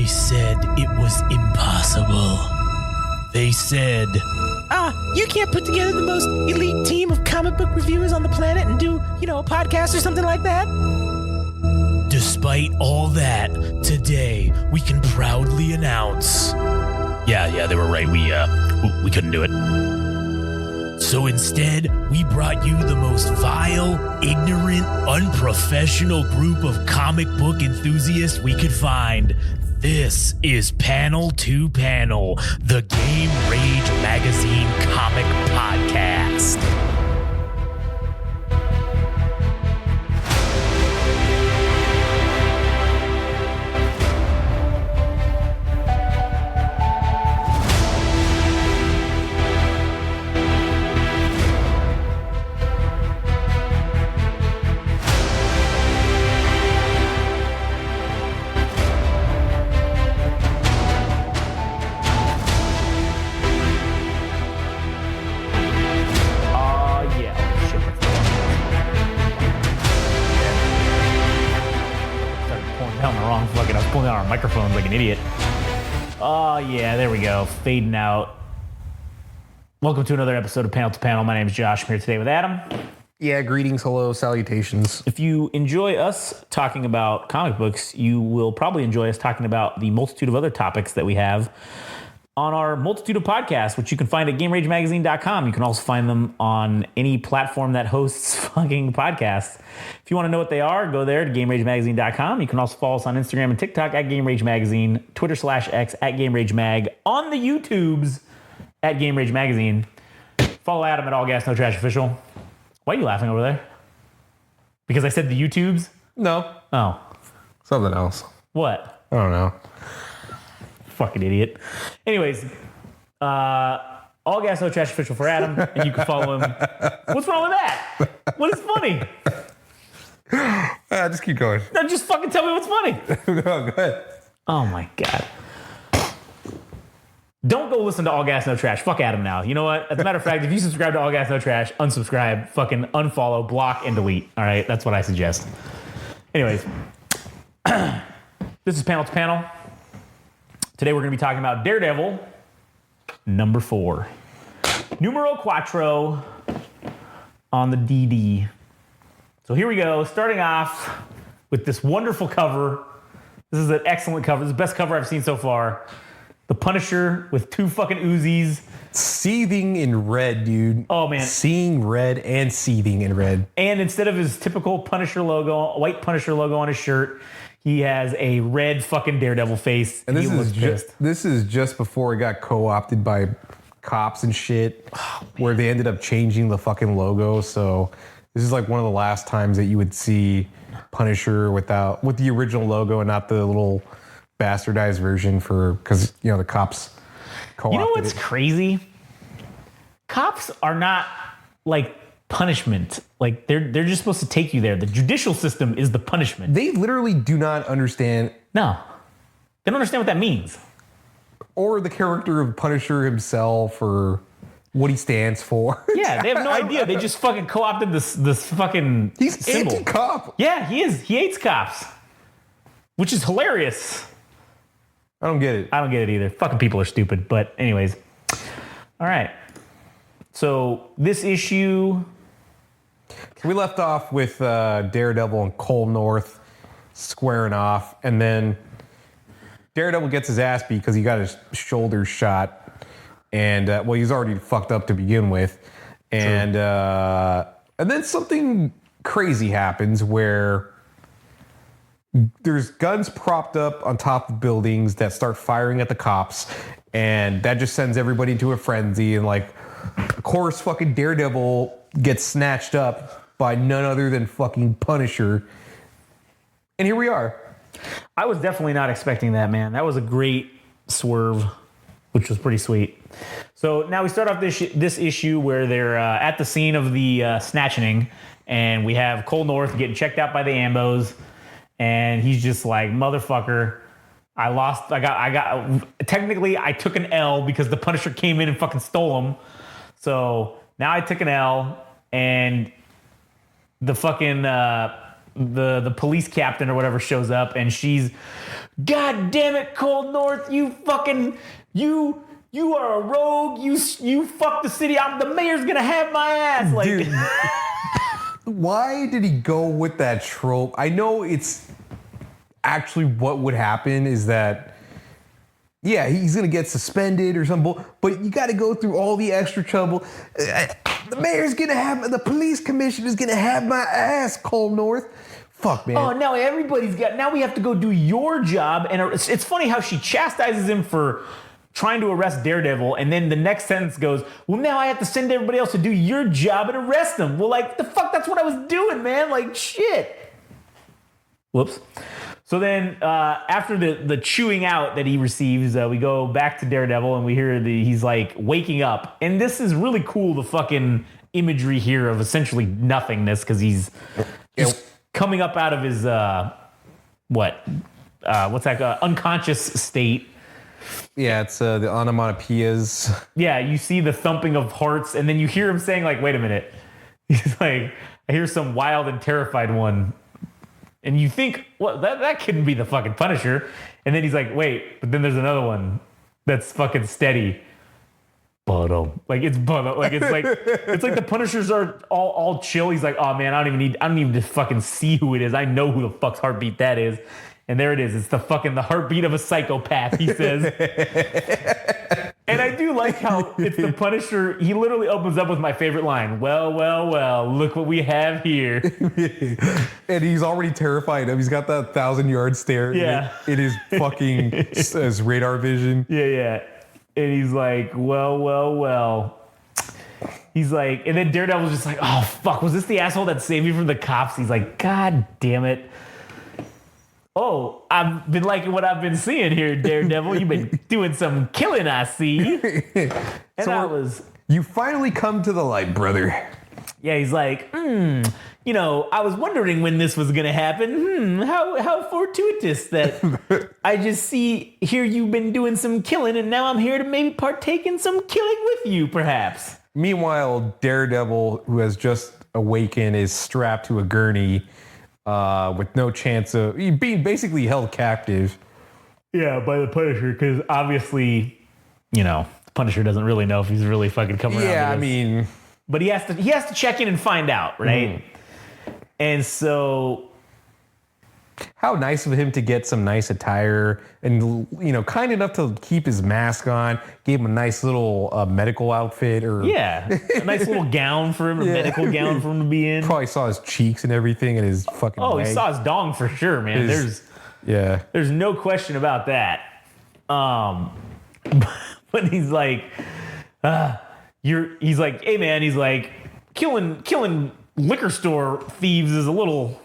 said it was impossible. They said, you can't put together the most elite team of comic book reviewers on the planet and do, a podcast or something like that? Despite all that, today we can proudly announce. Yeah, they were right. We couldn't do it. So instead, we brought you the most vile, ignorant, unprofessional group of comic book enthusiasts we could find. This is Panel to Panel, the Game Rage Magazine comic podcast. Microphones like an idiot. Oh yeah, there we go. Fading out. Welcome to another episode of Panel to Panel. My name is Josh. I'm here today with Adam. Yeah, greetings, hello, salutations. If you enjoy us talking about comic books, you will probably enjoy us talking about the multitude of other topics that we have on our multitude of podcasts, which you can find at GameRageMagazine.com. You can also find them on any platform that hosts fucking podcasts. If you want to know what they are, go there to GameRageMagazine.com. You can also follow us on Instagram and TikTok at GameRageMagazine, Twitter/X at GameRageMag, on the YouTubes at GameRageMagazine. Follow Adam at All Gas No Trash Official. Why are you laughing over there? Because I said the YouTubes? No. Oh. Something else. What? I don't know. Fucking idiot. Anyways, All Gas No Trash Official for Adam, and you can follow him. What's wrong with that? What is funny? Just keep going. No, just fucking tell me what's funny. No, go ahead. Oh my God. Don't go listen to All Gas No Trash. Fuck Adam now. You know what? As a matter of fact, if you subscribe to All Gas No Trash, unsubscribe, fucking unfollow, block, and delete. All right? That's what I suggest. Anyways, this is Panel to Panel. Today we're going to be talking about Daredevil, number 4. Numero quattro on the DD. So here we go, starting off with this wonderful cover. This is an excellent cover. This is the best cover I've seen so far. The Punisher with 2 fucking Uzis. Seething in red, dude. Oh, man. Seeing red and seething in red. And instead of his typical Punisher logo, white Punisher logo on his shirt, he has a red fucking Daredevil face. And this is just before it got co-opted by cops and shit, where they ended up changing the fucking logo. So this is like one of the last times that you would see Punisher with the original logo and not the little bastardized version because the cops co-opted You know what's crazy? Cops are not like punishment. Like they're just supposed to take you there. The judicial system is the punishment. They literally do not understand. No. They don't understand what that means. Or the character of Punisher himself or what he stands for. Yeah, they have no idea. They just fucking co-opted this fucking He's symbol. anti-cop. Yeah, he is. He hates cops. Which is hilarious. I don't get it. I don't get it either. Fucking people are stupid. But anyways. All right. So this issue... We left off with Daredevil and Cole North squaring off, and then Daredevil gets his ass beat because he got his shoulder shot, and he's already fucked up to begin with, and then something crazy happens where there's guns propped up on top of buildings that start firing at the cops, and that just sends everybody into a frenzy, and of course, fucking Daredevil gets snatched up by none other than fucking Punisher. And here we are. I was definitely not expecting that, man. That was a great swerve, which was pretty sweet. So now we start off this issue where they're at the scene of the snatching, and we have Cole North getting checked out by the Ambos, and he's just like, motherfucker, I lost. Technically, I took an L because the Punisher came in and fucking stole him. So now I took an L, and the fucking the police captain or whatever shows up, and she's God damn it, Cold North, you fucking, you are a rogue. You fucked the city. The mayor's gonna have my ass. Like, Dude, why did he go with that trope? I know it's actually what would happen is that, yeah, he's gonna get suspended or something, but you got to go through all the extra trouble. The mayor's gonna have, the police commissioner's gonna have my ass, Cold North. Fuck, man. oh, now now we have to go do your job. And it's funny how she chastises him for trying to arrest Daredevil, and then the next sentence goes, well, now I have to send everybody else to do your job and arrest him. Well, like, the fuck, that's what I was doing, man. Like, shit. Whoops. So then after the chewing out that he receives, we go back to Daredevil, and we hear he's like waking up. And this is really cool, the fucking imagery here of essentially nothingness, because he's just coming up out of his, what's that, unconscious state. Yeah, it's the onomatopoeias. Yeah, you see the thumping of hearts, and then you hear him saying, like, wait a minute. He's like, I hear some wild and terrified one. And you think, well, that couldn't be the fucking Punisher. And then he's like, wait, but then there's another one that's fucking steady. Like, it's it's like the Punishers are all chill. He's like, oh man, I don't even need to fucking see who it is. I know who the fuck's heartbeat that is. And there it is. It's the heartbeat of a psychopath, he says. And I do like how it's the Punisher. He literally opens up with my favorite line. Well, look what we have here. And he's already terrified. He's got that 1,000-yard stare. Yeah. It is fucking his radar vision. Yeah. And he's like, well. He's like, and then Daredevil's just like, oh, fuck, was this the asshole that saved me from the cops? He's like, God damn it. Oh, I've been liking what I've been seeing here, Daredevil. You've been doing some killing, I see. And you finally come to the light, brother. Yeah, he's like, I was wondering when this was going to happen. How fortuitous that I just hear you've been doing some killing, and now I'm here to maybe partake in some killing with you, perhaps. Meanwhile, Daredevil, who has just awakened, is strapped to a gurney with no chance of being basically held captive. Yeah, by the Punisher, because obviously, the Punisher doesn't really know if he's really fucking coming around. Yeah, I mean, but he has to check in and find out, right? And so, how nice of him to get some nice attire and kind enough to keep his mask on. Gave him a nice little medical outfit, or a nice little gown for him, a medical gown for him to be in. Probably saw his cheeks and everything, and his fucking. Oh, leg. He saw his dong for sure, man. There's no question about that. But he's like, he's like, hey man, he's like, killing liquor store thieves is a little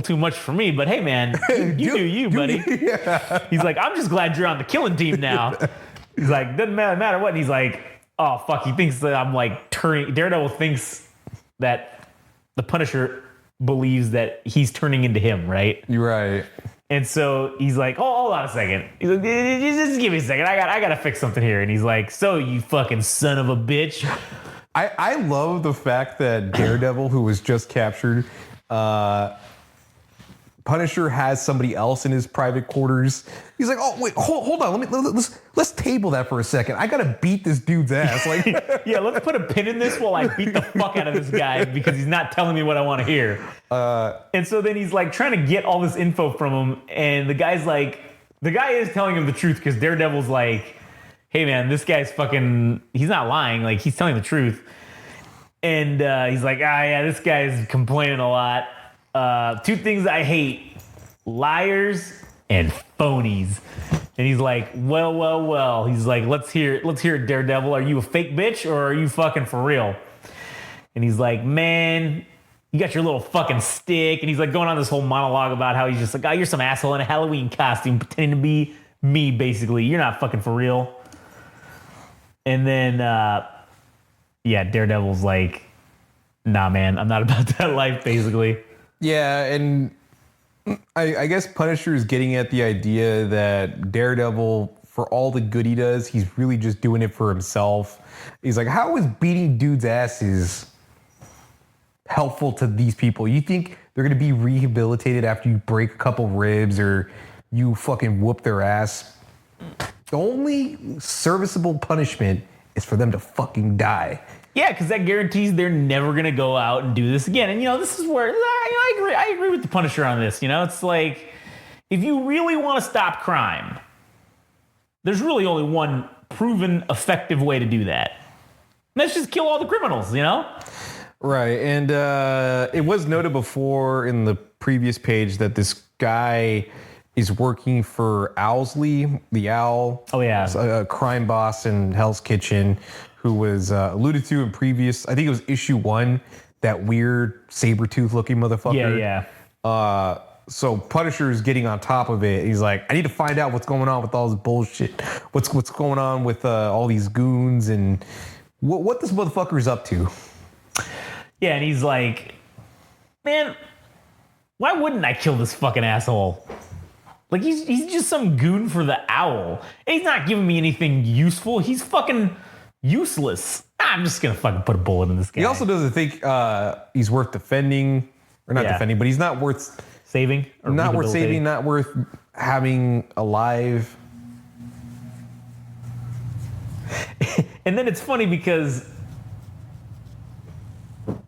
too much for me, but hey man, you do you, buddy. Yeah. He's like, I'm just glad you're on the killing team now. He's like, doesn't matter what. And he's like, oh fuck, he thinks that I'm like turning. Daredevil thinks that the Punisher believes that he's turning into him, right? You're right. And so he's like, oh, hold on a second. He's like, just give me a second. I gotta fix something here. And he's like, so you fucking son of a bitch. I love the fact that Daredevil, who was just captured, Punisher has somebody else in his private quarters. He's like, oh wait, hold on, let's table that for a second. I gotta beat this dude's ass. Like, yeah, let's put a pin in this while I beat the fuck out of this guy because he's not telling me what I want to hear. And so then he's like trying to get all this info from him, and the guy is telling him the truth because Daredevil's like, hey man, this guy's fucking, he's not lying, like he's telling the truth. And he's like, yeah, this guy's complaining a lot. Two things I hate: liars and phonies. And he's like, well. He's like, let's hear it, Daredevil. Are you a fake bitch or are you fucking for real? And he's like, man, you got your little fucking stick. And he's like going on this whole monologue about how he's just like, oh, you're some asshole in a Halloween costume pretending to be me, basically. You're not fucking for real. And then, Daredevil's like, nah, man, I'm not about that life, basically. Yeah, and I guess Punisher is getting at the idea that Daredevil, for all the good he does, he's really just doing it for himself. He's like, how is beating dudes' asses helpful to these people? You think they're going to be rehabilitated after you break a couple ribs or you fucking whoop their ass. The only serviceable punishment is for them to fucking die. Yeah, because that guarantees they're never gonna go out and do this again. And this is where I agree with the Punisher on this. It's like, if you really want to stop crime, there's really only one proven effective way to do that. And that's just kill all the criminals. Right, and it was noted before in the previous page that this guy is working for Owlsley, the Owl. Oh yeah, a crime boss in Hell's Kitchen, who was alluded to in previous. I think it was issue 1. That weird saber-tooth looking motherfucker. Yeah. So Punisher is getting on top of it. He's like, I need to find out what's going on with all this bullshit. What's going on with all these goons and what this motherfucker is up to. Yeah, and he's like, man, why wouldn't I kill this fucking asshole? Like, he's just some goon for the Owl. And he's not giving me anything useful. He's fucking useless. I'm just gonna fucking put a bullet in this guy. He also doesn't think he's worth defending, or not defending, but he's not worth saving. Or not worth saving, not worth having alive. And then it's funny because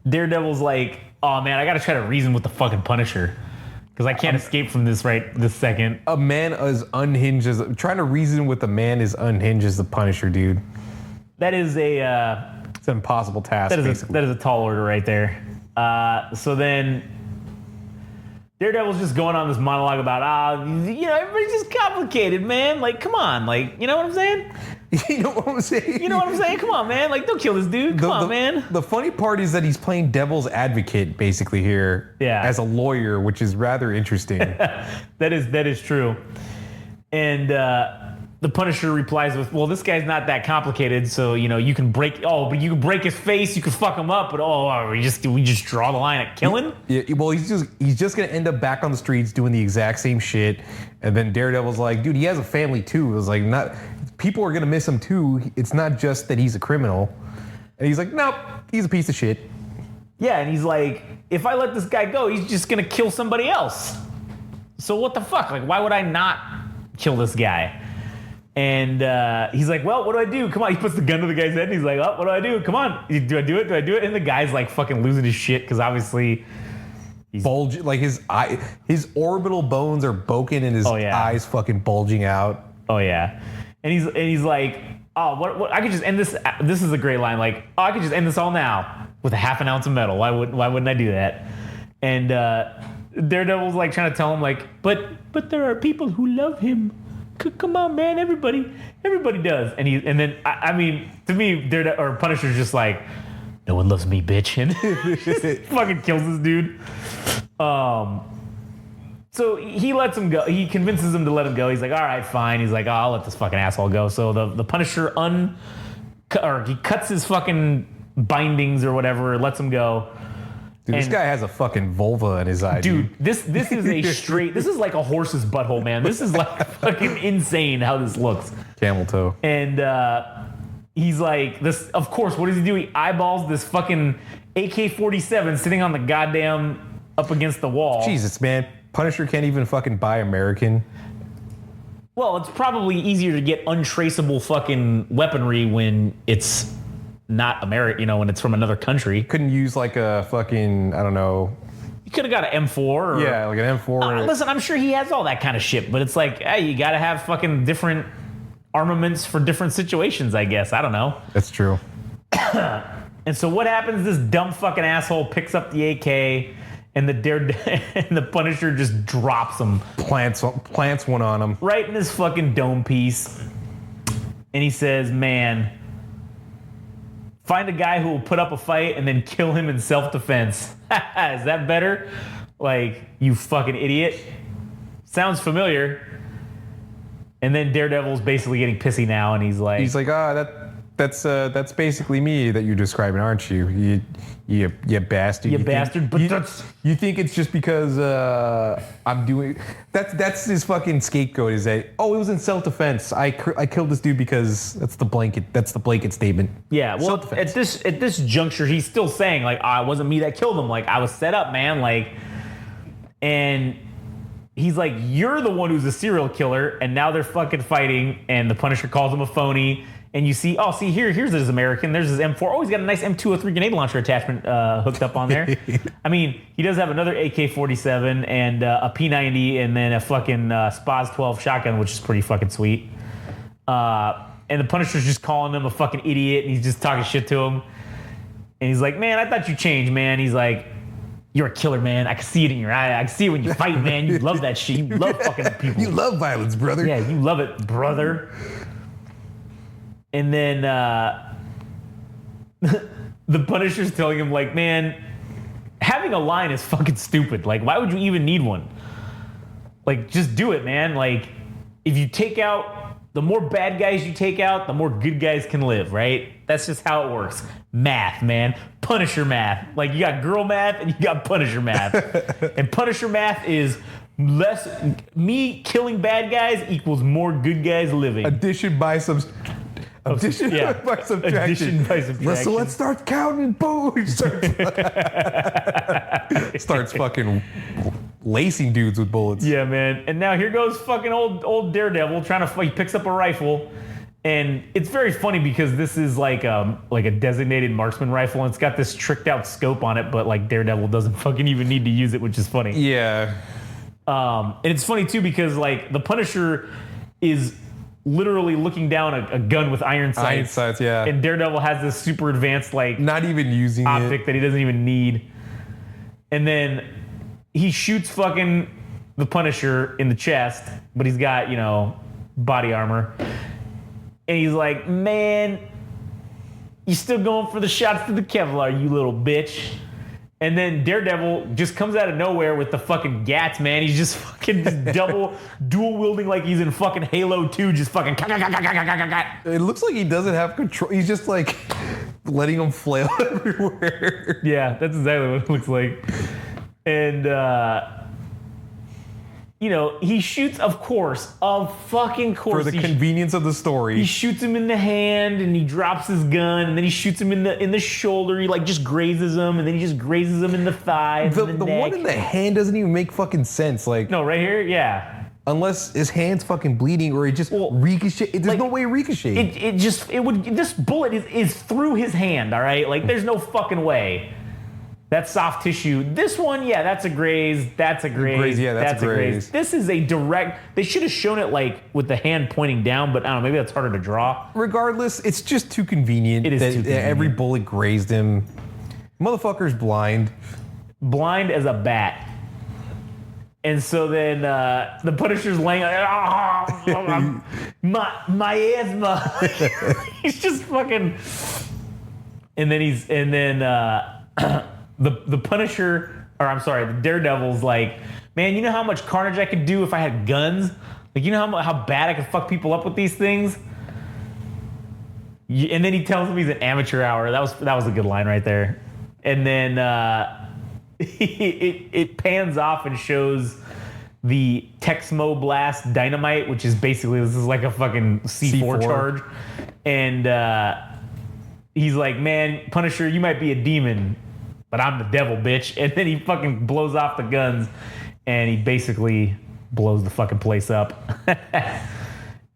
Daredevil's like, oh man, I gotta try to reason with the fucking Punisher. Because I can't escape from this right this second. A man as unhinged as... Trying to reason with a man as unhinged as the Punisher, dude. That is it's an impossible task, that is a tall order right there. So then Daredevil's just going on this monologue about, everybody's just complicated, man. Like, come on. Like, you know what I'm saying? You know what I'm saying? You know what I'm saying? Come on, man. Like, don't kill this dude. Come on, man. The funny part is that he's playing devil's advocate, basically, here. Yeah. As a lawyer, which is rather interesting. That is true. And the Punisher replies with, well, this guy's not that complicated, so, you can break his face, you can fuck him up, but we just draw the line at killing? Yeah, well, he's just going to end up back on the streets doing the exact same shit. And then Daredevil's like, dude, he has a family, too. It was like, people are going to miss him, too. It's not just that he's a criminal. And he's like, nope, he's a piece of shit. Yeah, and he's like, if I let this guy go, he's just going to kill somebody else. So what the fuck? Like, why would I not kill this guy? And he's like, well, what do I do? Come on. He puts the gun to the guy's head and he's like, oh, what do I do? Come on. Do I do it? Do I do it? And the guy's like fucking losing his shit because obviously he's like his orbital bones are broken and his eyes fucking bulging out. Oh yeah. And he's like, oh, what I could just end this. This is a great line. Like, oh, I could just end this all now with a half an ounce of metal. Why wouldn't I do that? And Daredevil's like trying to tell him like, but there are people who love him. Come on, man, everybody does. And then I mean, to me, Punisher's just like, no one loves me, bitch, and fucking kills this dude. So he lets him go. He convinces him to let him go. He's like, all right, fine. He's like, oh, I'll let this fucking asshole go. So the Punisher he cuts his fucking bindings or whatever, lets him go. Dude, this guy has a fucking vulva in his eye. Dude, this is a straight... This is like a horse's butthole, man. This is like fucking insane how this looks. Camel toe. And he's like... this. Of course, what does he do? He eyeballs this fucking AK-47 sitting on the goddamn... up against the wall. Jesus, man. Punisher can't even fucking buy American. Well, it's probably easier to get untraceable fucking weaponry when it's... not American, when it's from another country. Couldn't use like a fucking, I don't know. You could have got an M4 or... Yeah, like an M4. Listen, I'm sure he has all that kind of shit, but it's like, hey, you got to have fucking different armaments for different situations, I guess. I don't know. That's true. And so what happens? This dumb fucking asshole picks up the AK and and the Punisher just drops him. Plants one on him. Right in his fucking dome piece. And he says, man... find a guy who will put up a fight and then kill him in self-defense. Is that better? Like, you fucking idiot. Sounds familiar. And then Daredevil's basically getting pissy now, and he's like, that's basically me that you're describing, aren't you? You bastard. You bastard. But you think it's just because I'm doing... That's his fucking scapegoat, is that, it was in self-defense. I killed this dude because that's the blanket statement. Yeah, well, at this juncture, he's still saying, like, it wasn't me that killed him. Like, I was set up, man. Like, and he's like, you're the one who's a serial killer, and now they're fucking fighting, and the Punisher calls him a phony. And you see, here's his American. There's his M4. Oh, he's got a nice M203 grenade launcher attachment hooked up on there. I mean, he does have another AK-47 and a P90 and then a fucking Spaz 12 shotgun, which is pretty fucking sweet. And the Punisher's just calling him a fucking idiot, and he's just talking shit to him. And he's like, man, I thought you changed, man. He's like, you're a killer, man. I can see it in your eye. I can see it when you fight, man. You love that shit. You love fucking people. You love violence, brother. Yeah, you love it, brother. And then the Punisher's telling him, like, man, having a line is fucking stupid. Like, why would you even need one? Like, just do it, man. Like, if you take out, the more bad guys you take out, the more good guys can live, right? That's just how it works. Math, man. Punisher math. Like, you got girl math and you got Punisher math. And Punisher math is less, me killing bad guys equals more good guys living. Addition by subtraction. Addition by subtraction. So let's start counting. Boom. He starts fucking lacing dudes with bullets. Yeah, man. And now here goes fucking old Daredevil trying to fight. He picks up a rifle. And it's very funny because this is like a designated marksman rifle, and it's got this tricked out scope on it, but like Daredevil doesn't fucking even need to use it, which is funny. Yeah. And it's funny too because like the Punisher is literally looking down a gun with iron sights. Iron sights, yeah. And Daredevil has this super advanced like not even using optic that he doesn't even need. And then he shoots fucking the Punisher in the chest, but he's got, you know, body armor. And he's like, man, you still going for the shots to the Kevlar, you little bitch. And then Daredevil just comes out of nowhere with the fucking gats, man. He's just fucking dual wielding like he's in fucking Halo 2, just fucking. It looks like he doesn't have control. He's just like letting them flail everywhere. Yeah, that's exactly what it looks like. And, you know, he shoots, of course. For the convenience of the story. He shoots him in the hand, and he drops his gun, and then he shoots him in the shoulder. He like just grazes him, and then he just grazes him in the thigh. The neck. one in the hand doesn't even make fucking sense. Like, no, right here, yeah. Unless his hand's fucking bleeding, or he just ricochet. There's no way it ricocheted. This bullet is through his hand. All right, like there's no fucking way. That's soft tissue. This one, yeah, that's a graze. That's a graze. Yeah, that's a graze. This is a direct. They should have shown it like with the hand pointing down, but I don't know. Maybe that's harder to draw. Regardless, it's just too convenient. It is too convenient. Every bullet grazed him. Motherfucker's blind. Blind as a bat. And so then the Punisher's laying my asthma. He's just fucking. And then the Punisher, or I'm sorry, the Daredevil's like, man, you know how much carnage I could do if I had guns? Like, you know how bad I could fuck people up with these things? And then he tells him he's an amateur hour. That was a good line right there. And then it pans off and shows the Texmo Blast dynamite, which is basically, this is like a fucking C4 charge. And he's like, man, Punisher, you might be a demon, but I'm the devil, bitch. And then he fucking blows off the guns, and he basically blows the fucking place up.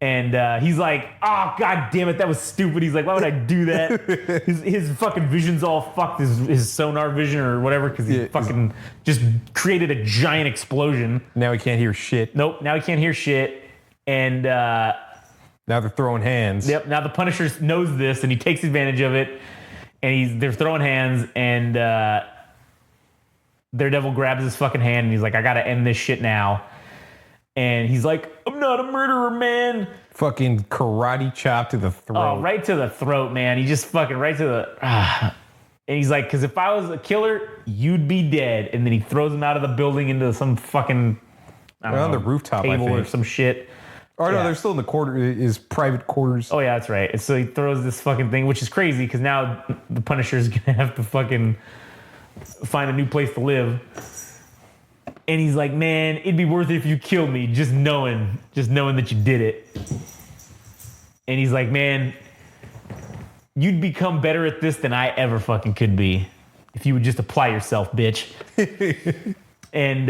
And he's like, oh, god damn it, that was stupid. He's like, why would I do that? his fucking vision's all fucked, his sonar vision or whatever, because he fucking just created a giant explosion. Now he can't hear shit. Nope, now he can't hear shit. And now they're throwing hands. Yep, now the Punisher knows this, and he takes advantage of it. And they're throwing hands, and Daredevil grabs his fucking hand, and he's like, I gotta end this shit now. And he's like, I'm not a murderer, man. Fucking karate chop to the throat. Oh, right to the throat, man. He just fucking right to the... And he's like, because if I was a killer, you'd be dead. And then he throws him out of the building into some fucking... I don't know, on the rooftop, table I think. or some shit. Oh, no, they're still in his private quarters. Oh, yeah, that's right. And so he throws this fucking thing, which is crazy, because now the Punisher's going to have to fucking find a new place to live. And he's like, man, it'd be worth it if you killed me, just knowing that you did it. And he's like, man, you'd become better at this than I ever fucking could be if you would just apply yourself, bitch. And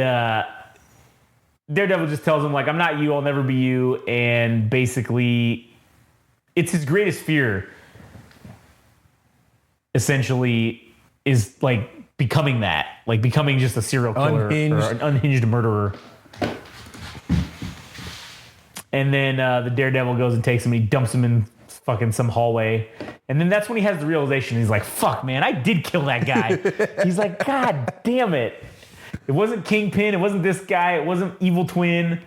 Daredevil just tells him, like, I'm not you, I'll never be you. And basically, it's his greatest fear, essentially, is like becoming that. Like becoming just a serial killer or an unhinged murderer. And then the Daredevil goes and takes him and he dumps him in fucking some hallway. And then that's when he has the realization. He's like, fuck, man, I did kill that guy. He's like, God damn it. It wasn't Kingpin. It wasn't this guy. It wasn't Evil Twin.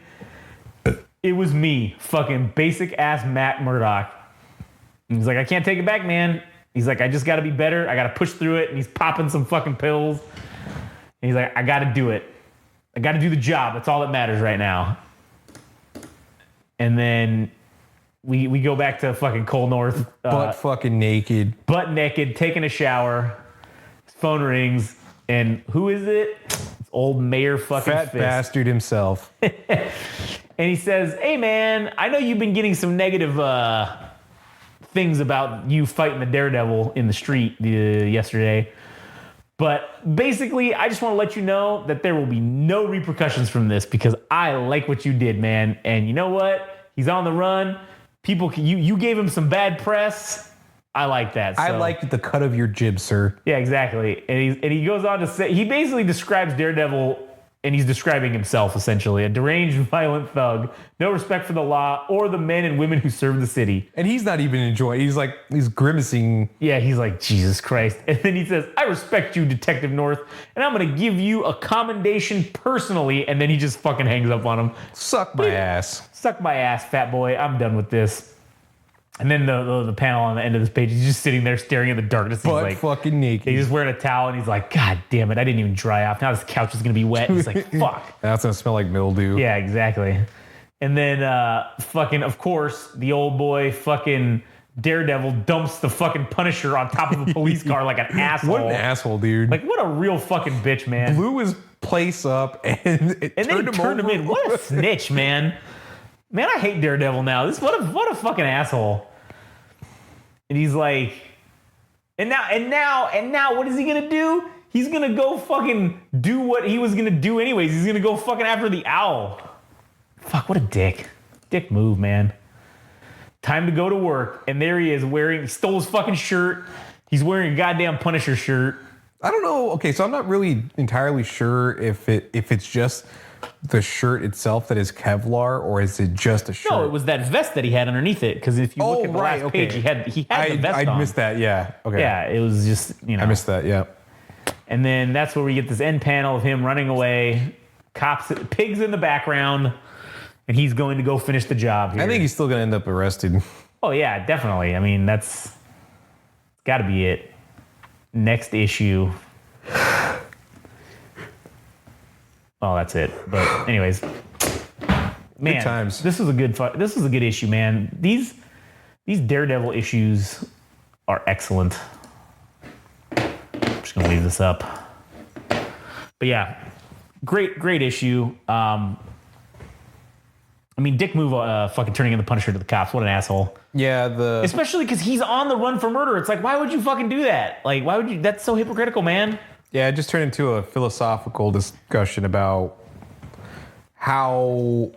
It was me, fucking basic ass Matt Murdock. And he's like, I can't take it back, man. He's like, I just got to be better. I got to push through it. And he's popping some fucking pills. And he's like, I got to do it. I got to do the job. That's all that matters right now. And then we go back to fucking Cole North. Butt fucking naked. Butt naked, taking a shower. His phone rings. And who is it? It's old Mayor fucking Fat Fist. bastard himself. And he says, hey, man, I know you've been getting some negative things about you fighting the Daredevil in the street yesterday. But basically, I just want to let you know that there will be no repercussions from this because I like what you did, man. And you know what? He's on the run. People, you gave him some bad press. I like that. So. I liked the cut of your jib, sir. Yeah, exactly. And he goes on to say, he basically describes Daredevil, and he's describing himself, essentially. A deranged, violent thug. No respect for the law or the men and women who serve the city. And he's not even enjoying it. He's grimacing. Yeah, he's like, Jesus Christ. And then he says, I respect you, Detective North, and I'm going to give you a commendation personally. And then he just fucking hangs up on him. Suck my ass. Suck my ass, fat boy. I'm done with this. And then the panel on the end of this page, he's just sitting there staring at the darkness. He's like, fucking naked. He's just wearing a towel, and he's like, God damn it, I didn't even dry off. Now this couch is going to be wet. He's like, fuck. That's going to smell like mildew. Yeah, exactly. And then fucking, of course, the old boy fucking Daredevil dumps the fucking Punisher on top of a police car like an asshole. What an asshole, dude. Like, what a real fucking bitch, man. Blew his place up and Then he turned him in. What a snitch, man. Man, I hate Daredevil now. What a fucking asshole. And he's like, and now, what is he gonna do? He's gonna go fucking do what he was gonna do anyways. He's gonna go fucking after the owl. Fuck, what a dick. Dick move, man. Time to go to work. And there he is he stole his fucking shirt. He's wearing a goddamn Punisher shirt. I don't know. Okay, so I'm not really entirely sure if it's just the shirt itself that is Kevlar, or is it just a shirt? No, it was that vest that he had underneath it. Because if you look at the last page, he had the vest on. I missed that. Yeah. Okay. Yeah, it was just, I missed that. Yeah. And then that's where we get this end panel of him running away. Pigs in the background, and he's going to go finish the job here. I think he's still going to end up arrested. Oh yeah, definitely. I mean, that's got to be it. Next issue. Oh, that's it. But anyways, man, good times. This is a good issue, man. These Daredevil issues are excellent. I'm just gonna leave this up. But yeah, great issue. I mean, dick move, fucking turning in the Punisher to the cops. What an asshole. Yeah, especially because he's on the run for murder. It's like, why would you fucking do that? Like, why would you? That's so hypocritical, man. Yeah, it just turned into a philosophical discussion about how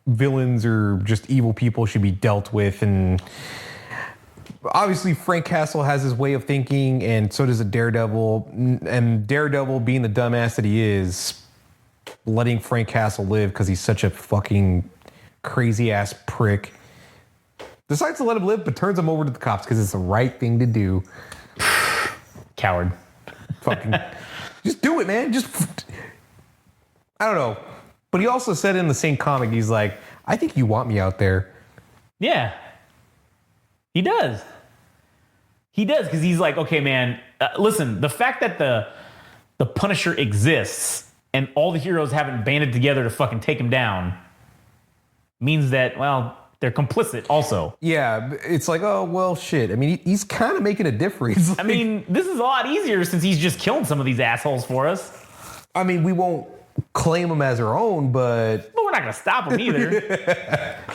villains or just evil people should be dealt with. And obviously Frank Castle has his way of thinking, and so does a Daredevil. And Daredevil, being the dumbass that he is, letting Frank Castle live because he's such a fucking crazy ass prick, decides to let him live, but turns him over to the cops because it's the right thing to do. Coward. Fucking just do it, man. I don't know. But he also said in the same comic, he's like, I think you want me out there. Yeah. He does. He does, because he's like, okay, man, listen, the fact that the Punisher exists and all the heroes haven't banded together to fucking take him down means that, well, they're complicit also. Yeah, it's like, oh, well, shit. I mean, he's kind of making a difference. I mean, this is a lot easier since he's just killing some of these assholes for us. I mean, we won't claim them as our own, but we're not going to stop them either.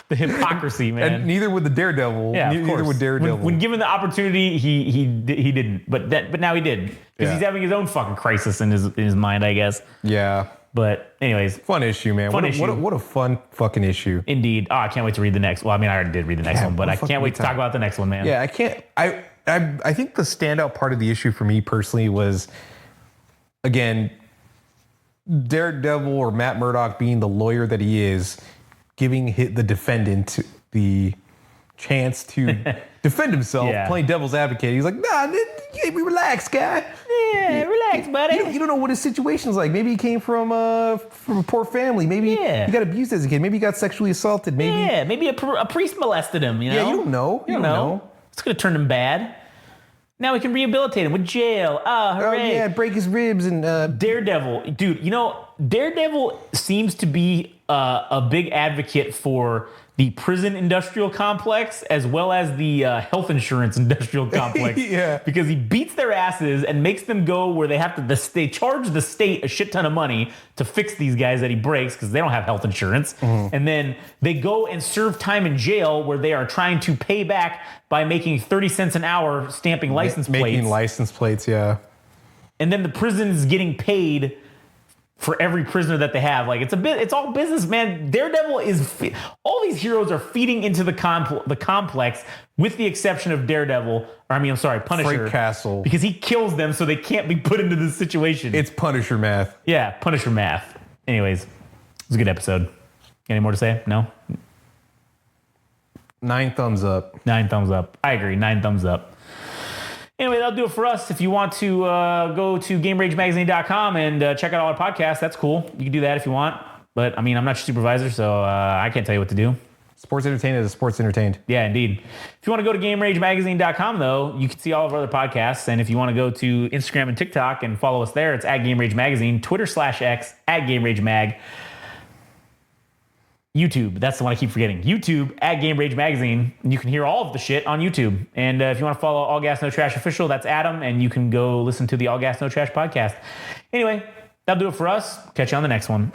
The hypocrisy, man. And neither would the Daredevil. Yeah, neither would Daredevil. When given the opportunity, he didn't. But now he did. Because he's having his own fucking crisis in his mind, I guess. Yeah. But anyways, Fun issue, man. Fun What issue. a fun fucking issue. indeed. Oh, I can't wait to read the next. Well, I mean, I already did read the next one, but I can't wait to talk about the next one, man. Yeah, I can't. I think the standout part of the issue for me personally was, again, Daredevil or Matt Murdock being the lawyer that he is, giving the defendant the chance to defend himself, Yeah. playing devil's advocate. He's like, nah, relax, guy. Yeah, relax, buddy. You don't know what his situation's like. Maybe he came from a poor family. Maybe Yeah. he got abused as a kid. Maybe he got sexually assaulted. Maybe Yeah, maybe a priest molested him, you know? Yeah, you don't know. You don't know. It's going to turn him bad. Now we can rehabilitate him with jail. Ah, Oh hooray. yeah, break his ribs and Daredevil. Dude, you know, Daredevil seems to be a big advocate for the prison industrial complex as well as the health insurance industrial complex. Yeah. Because he beats their asses and makes them go where they have to, they charge the state a shit ton of money to fix these guys that he breaks because they don't have health insurance. And then they go and serve time in jail where they are trying to pay back by making 30 cents an hour stamping license plates. making license plates. Yeah. And then the prison is getting paid for every prisoner that they have. Like it's all business, man. Daredevil all these heroes are feeding into the complex, with the exception of Punisher. Frank Castle. Because he kills them, so they can't be put into this situation. It's Punisher math. Yeah, Punisher math. Anyways, it was a good episode. Any more to say? No? 9 thumbs up. 9 thumbs up. I agree. 9 thumbs up. Anyway, that'll do it for us. If you want to go to GameRageMagazine.com and check out all our podcasts, that's cool. You can do that if you want. But, I mean, I'm not your supervisor, so I can't tell you what to do. Sports Entertained is sports entertained. Yeah, indeed. If you want to go to GameRageMagazine.com, though, you can see all of our other podcasts. And if you want to go to Instagram and TikTok and follow us there, it's at GameRageMagazine, Twitter/X, at GameRageMag. YouTube, that's the one I keep forgetting. YouTube at Game Rage Magazine. You can hear all of the shit on YouTube. And if you want to follow All Gas No Trash Official, that's Adam, and you can go listen to the All Gas No Trash podcast. Anyway, that'll do it for us. Catch you on the next one.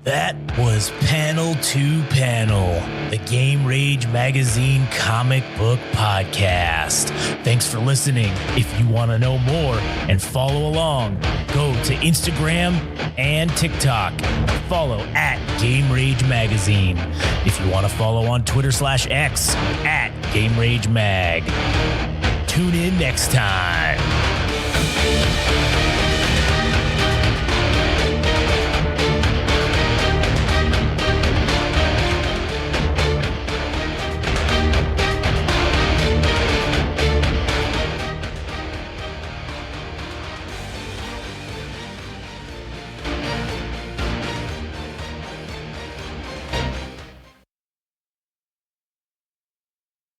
That was Panel to Panel, the Game Rage Magazine comic book podcast. Thanks for listening. If you want to know more and follow along, go to Instagram and TikTok. Follow at Game Rage Magazine. If you want to follow on Twitter/X at Game Rage Mag. Tune in next time.